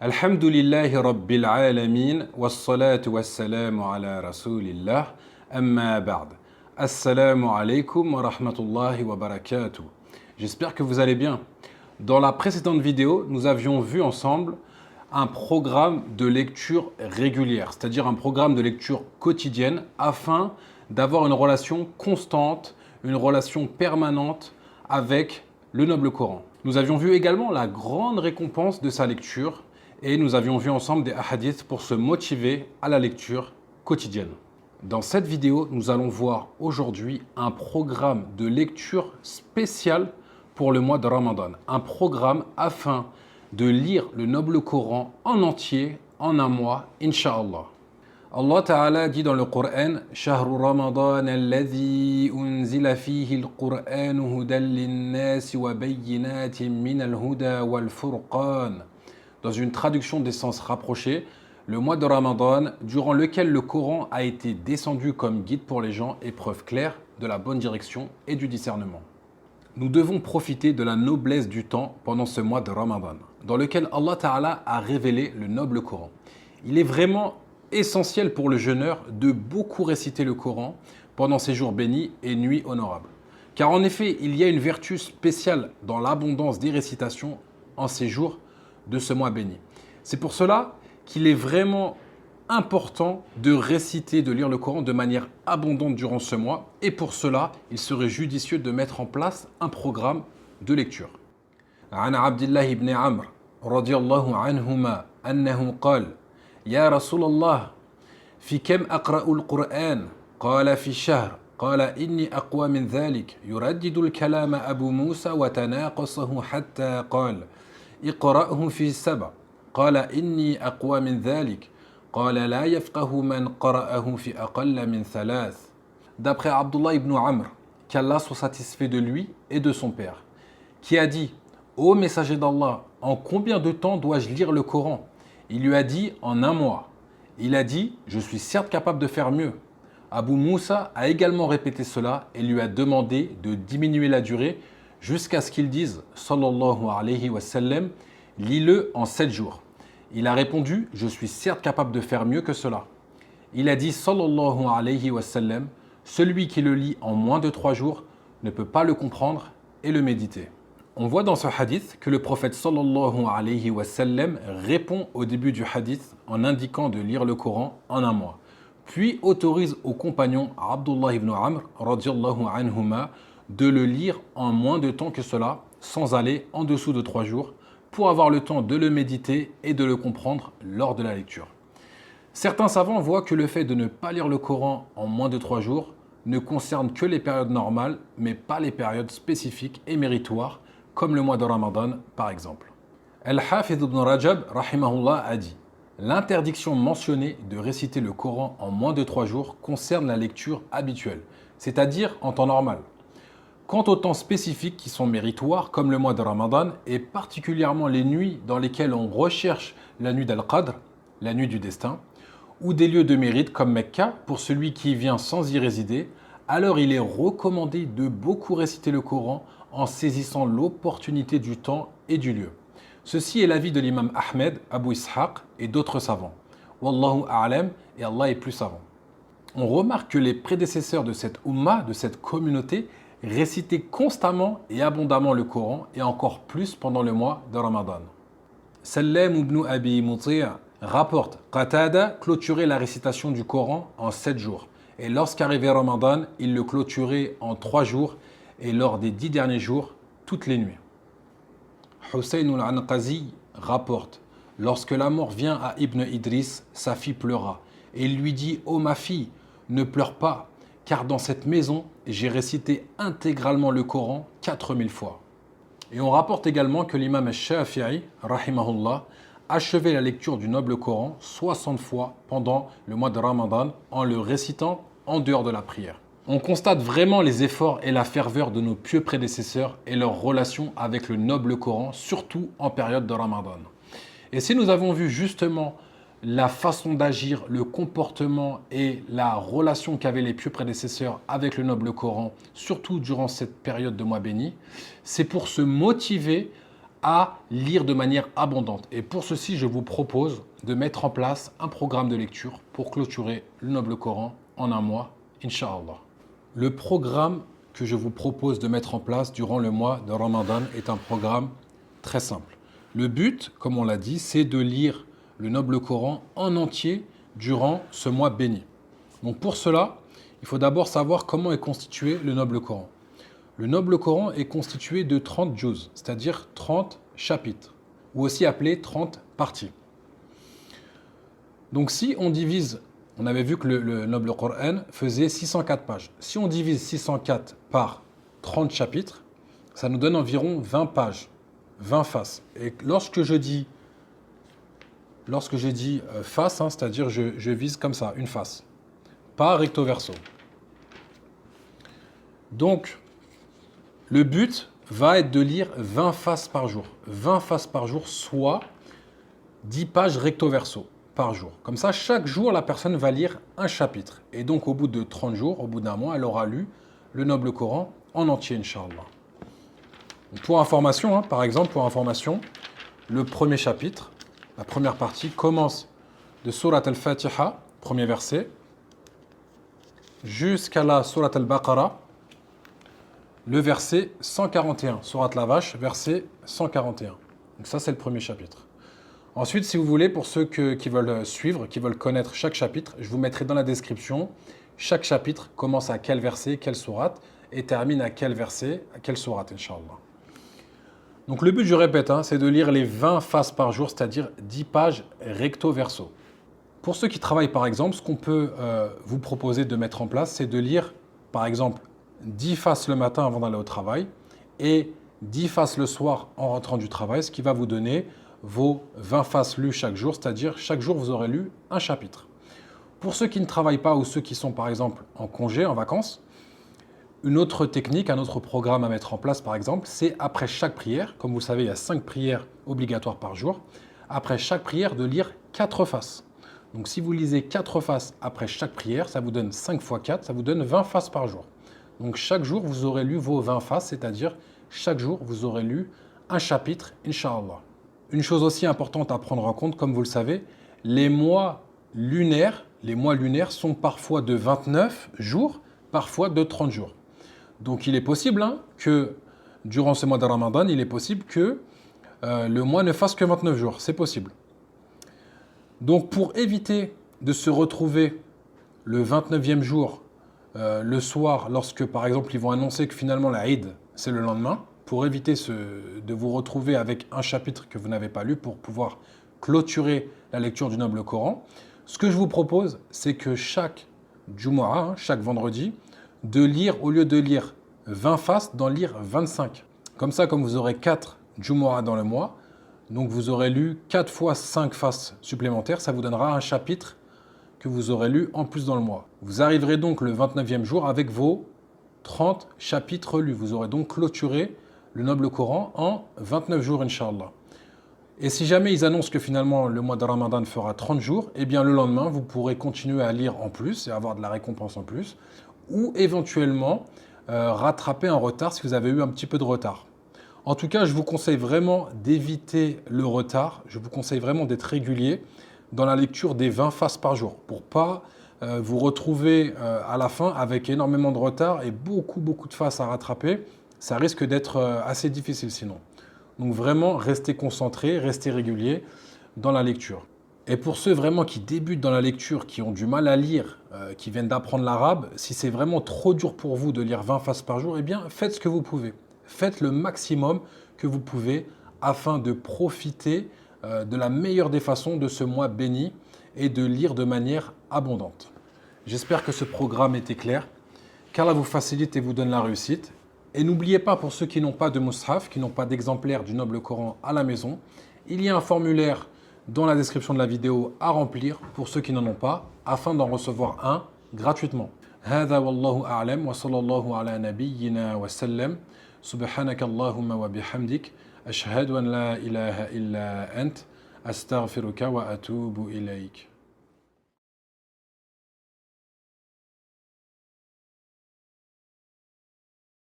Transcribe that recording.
Alhamdulillahi Rabbil Alamin, wassalatu wassalamu ala Rasulillah, amma ba'd. Assalamu alaikum wa rahmatullahi wa barakatuh. J'espère que vous allez bien. Dans la précédente vidéo, nous avions vu ensemble un programme de lecture régulière, c'est-à-dire un programme de lecture quotidienne afin d'avoir une relation constante, une relation permanente avec le noble Coran. Nous avions vu également la grande récompense de sa lecture et nous avions vu ensemble des hadiths pour se motiver à la lecture quotidienne. Dans cette vidéo, nous allons voir aujourd'hui un programme de lecture spécial pour le mois de Ramadan. Un programme afin de lire le noble Coran en entier en un mois, Inch'Allah. Allah Ta'ala dit dans le Coran « Shahru Ramadan alladhi unzila fihi al-Qur'an hudan lin-nas wa bayyinatin min al-huda wal-furqan » dans une traduction des sens rapprochés, le mois de Ramadan, durant lequel le Coran a été descendu comme guide pour les gens et preuve claire de la bonne direction et du discernement. Nous devons profiter de la noblesse du temps pendant ce mois de Ramadan, dans lequel Allah Ta'ala a révélé le noble Coran. Il est vraiment essentiel pour le jeûneur de beaucoup réciter le Coran pendant ces jours bénis et nuits honorables. Car en effet, il y a une vertu spéciale dans l'abondance des récitations en ces jours de ce mois béni. C'est pour cela qu'il est vraiment important de réciter, de lire le Coran de manière abondante durant ce mois. Et pour cela, il serait judicieux de mettre en place un programme de lecture. عن عبد الله بن عمرو رضي الله عنهما أنه قال يا رسول الله في كم أقرأ القرآن؟ قال في الشهر قال إني أقوى من ذلك يردد الكلام أبو موسى وتناقصه حتى قال اقرأه في 7 قال إني أقوى من ذلك قال لا يفقه من قرأه في أقل من 3. D'après Abdullah ibn Amr, qu'Allah soit satisfait de lui et de son père, qui a dit « Ô messager d'Allah, en combien de temps dois-je lire le Coran ?» Il lui a dit « En un mois ». Il a dit « Je suis certes capable de faire mieux ». Abu Moussa a également répété cela et lui a demandé de diminuer la durée jusqu'à ce qu'il dise « Sallallahu alayhi wa sallam » lis-le en 7 jours. Il a répondu « Je suis certes capable de faire mieux que cela ». Il a dit « Sallallahu alayhi wa sallam » celui qui le lit en moins de 3 jours ne peut pas le comprendre et le méditer. On voit dans ce hadith que le prophète sallallahu alayhi wa sallam répond au début du hadith en indiquant de lire le Coran en un mois, puis autorise au compagnon Abdullah ibn Amr radiyallahu anhuma de le lire en moins de temps que cela, sans aller en dessous de 3 jours, pour avoir le temps de le méditer et de le comprendre lors de la lecture. Certains savants voient que le fait de ne pas lire le Coran en moins de 3 jours ne concerne que les périodes normales, mais pas les périodes spécifiques et méritoires, comme le mois de Ramadan par exemple. Al-Hafidh ibn Rajab rahimahullah a dit « L'interdiction mentionnée de réciter le Coran en moins de 3 jours concerne la lecture habituelle, c'est-à-dire en temps normal. Quant aux temps spécifiques qui sont méritoires, comme le mois de Ramadan, et particulièrement les nuits dans lesquelles on recherche la nuit d'Al-Qadr, la nuit du destin, ou des lieux de mérite comme Mecca, pour celui qui y vient sans y résider, alors il est recommandé de beaucoup réciter le Coran en saisissant l'opportunité du temps et du lieu. Ceci est l'avis de l'imam Ahmed, Abu Ishaq et d'autres savants. Wallahu a'lam, et Allah est plus savant. On remarque que les prédécesseurs de cette Ummah, de cette communauté, récitaient constamment et abondamment le Coran et encore plus pendant le mois de Ramadan. Sallam ibn Abi Muti' rapporte Qatada clôturait la récitation du Coran en 7 jours et lorsqu'arrivait Ramadan, il le clôturait en 3 jours et lors des 10 derniers jours, toutes les nuits. Hussein al-Anqazi rapporte lorsque la mort vient à Ibn Idris, sa fille pleura et il lui dit « Oh ma fille, ne pleure pas, car dans cette maison, j'ai récité intégralement le Coran 4000 fois. » Et on rapporte également que l'imam al-Shafi'i, rahimahullah, achevait la lecture du noble Coran 60 fois pendant le mois de Ramadan en le récitant en dehors de la prière. On constate vraiment les efforts et la ferveur de nos pieux prédécesseurs et leur relation avec le noble Coran, surtout en période de Ramadan. Et si nous avons vu justement la façon d'agir, le comportement et la relation qu'avaient les pieux prédécesseurs avec le noble Coran, surtout durant cette période de mois béni, c'est pour se motiver à lire de manière abondante. Et pour ceci, je vous propose de mettre en place un programme de lecture pour clôturer le Noble Coran en un mois, Inch'Allah. Le programme que je vous propose de mettre en place durant le mois de Ramadan est un programme très simple. Le but, comme on l'a dit, c'est de lire le Noble Coran en entier durant ce mois béni. Donc pour cela, il faut d'abord savoir comment est constitué le Noble Coran. Le Noble Coran est constitué de 30 juz, c'est-à-dire 30 chapitres, ou aussi appelés 30 parties. Donc si on divise, on avait vu que le Noble Coran faisait 604 pages. Si on divise 604 par 30 chapitres, ça nous donne environ 20 pages, 20 faces. Et lorsque je dis face, c'est-à-dire je vise comme ça, une face, pas recto verso. Donc, le but va être de lire 20 faces par jour. 20 faces par jour, soit 10 pages recto verso par jour. Comme ça, chaque jour, la personne va lire un chapitre. Et donc, au bout de 30 jours, au bout d'un mois, elle aura lu le Noble Coran en entier, Inch'Allah. Pour information, par exemple, le premier chapitre, la première partie, commence de Surat al-Fatiha, premier verset, jusqu'à la Surat al-Baqarah, le verset 141, Surat la Vache, verset 141. Donc ça, c'est le premier chapitre. Ensuite, si vous voulez, pour ceux qui veulent suivre, qui veulent connaître chaque chapitre, je vous mettrai dans la description. Chaque chapitre commence à quel verset, quelle sourate, et termine à quel verset, à quelle sourate, Inch'Allah. Donc le but, je répète, c'est de lire les 20 faces par jour, c'est-à-dire 10 pages recto verso. Pour ceux qui travaillent, par exemple, ce qu'on peut vous proposer de mettre en place, c'est de lire, par exemple, 10 faces le matin avant d'aller au travail et 10 faces le soir en rentrant du travail, ce qui va vous donner vos 20 faces lues chaque jour, c'est-à-dire chaque jour vous aurez lu un chapitre. Pour ceux qui ne travaillent pas ou ceux qui sont par exemple en congé, en vacances, une autre technique, un autre programme à mettre en place par exemple, c'est après chaque prière, comme vous le savez il y a 5 prières obligatoires par jour, après chaque prière de lire 4 faces. Donc si vous lisez 4 faces après chaque prière, ça vous donne 5 x 4, ça vous donne 20 faces par jour. Donc chaque jour, vous aurez lu vos 20 faces, c'est-à-dire chaque jour, vous aurez lu un chapitre, Inch'Allah. Une chose aussi importante à prendre en compte, comme vous le savez, les mois lunaires sont parfois de 29 jours, parfois de 30 jours. Donc il est possible que durant ce mois de Ramadan, il est possible que le mois ne fasse que 29 jours. C'est possible. Donc pour éviter de se retrouver le 29e jour le soir, lorsque par exemple ils vont annoncer que finalement la Eid c'est le lendemain, pour éviter de vous retrouver avec un chapitre que vous n'avez pas lu pour pouvoir clôturer la lecture du Noble Coran, ce que je vous propose, c'est que chaque Jumu'ah, chaque vendredi, de lire, au lieu de lire 20 faces, d'en lire 25. Comme ça, comme vous aurez 4 Jumu'ah dans le mois, donc vous aurez lu 4 fois 5 faces supplémentaires, ça vous donnera un chapitre que vous aurez lu en plus dans le mois. Vous arriverez donc le 29e jour avec vos 30 chapitres lus. Vous aurez donc clôturé le Noble Coran en 29 jours, Inch'Allah. Et si jamais ils annoncent que finalement le mois de Ramadan fera 30 jours, eh bien le lendemain, vous pourrez continuer à lire en plus et avoir de la récompense en plus, ou éventuellement rattraper un retard si vous avez eu un petit peu de retard. En tout cas, je vous conseille vraiment d'éviter le retard. Je vous conseille vraiment d'être régulier dans la lecture des 20 faces par jour pour ne pas vous retrouver à la fin avec énormément de retard et beaucoup de faces à rattraper. Ça risque d'être assez difficile sinon. Donc vraiment, restez concentrés, restez réguliers dans la lecture. Et pour ceux vraiment qui débutent dans la lecture, qui ont du mal à lire, qui viennent d'apprendre l'arabe, si c'est vraiment trop dur pour vous de lire 20 faces par jour, eh bien faites ce que vous pouvez. Faites le maximum que vous pouvez afin de profiter de la meilleure des façons de ce mois béni et de lire de manière abondante. J'espère que ce programme était clair, qu'Allah vous facilite et vous donne la réussite. Et n'oubliez pas, pour ceux qui n'ont pas de mushaf, qui n'ont pas d'exemplaire du Noble Coran à la maison, il y a un formulaire dans la description de la vidéo à remplir pour ceux qui n'en ont pas, afin d'en recevoir un gratuitement. هذا والله أعلم وصلى الله على نبينا وسلم سبحانك اللهم وبحمدك أشهد أن لا إله إلا أنت أستغفرك وأتوب إليك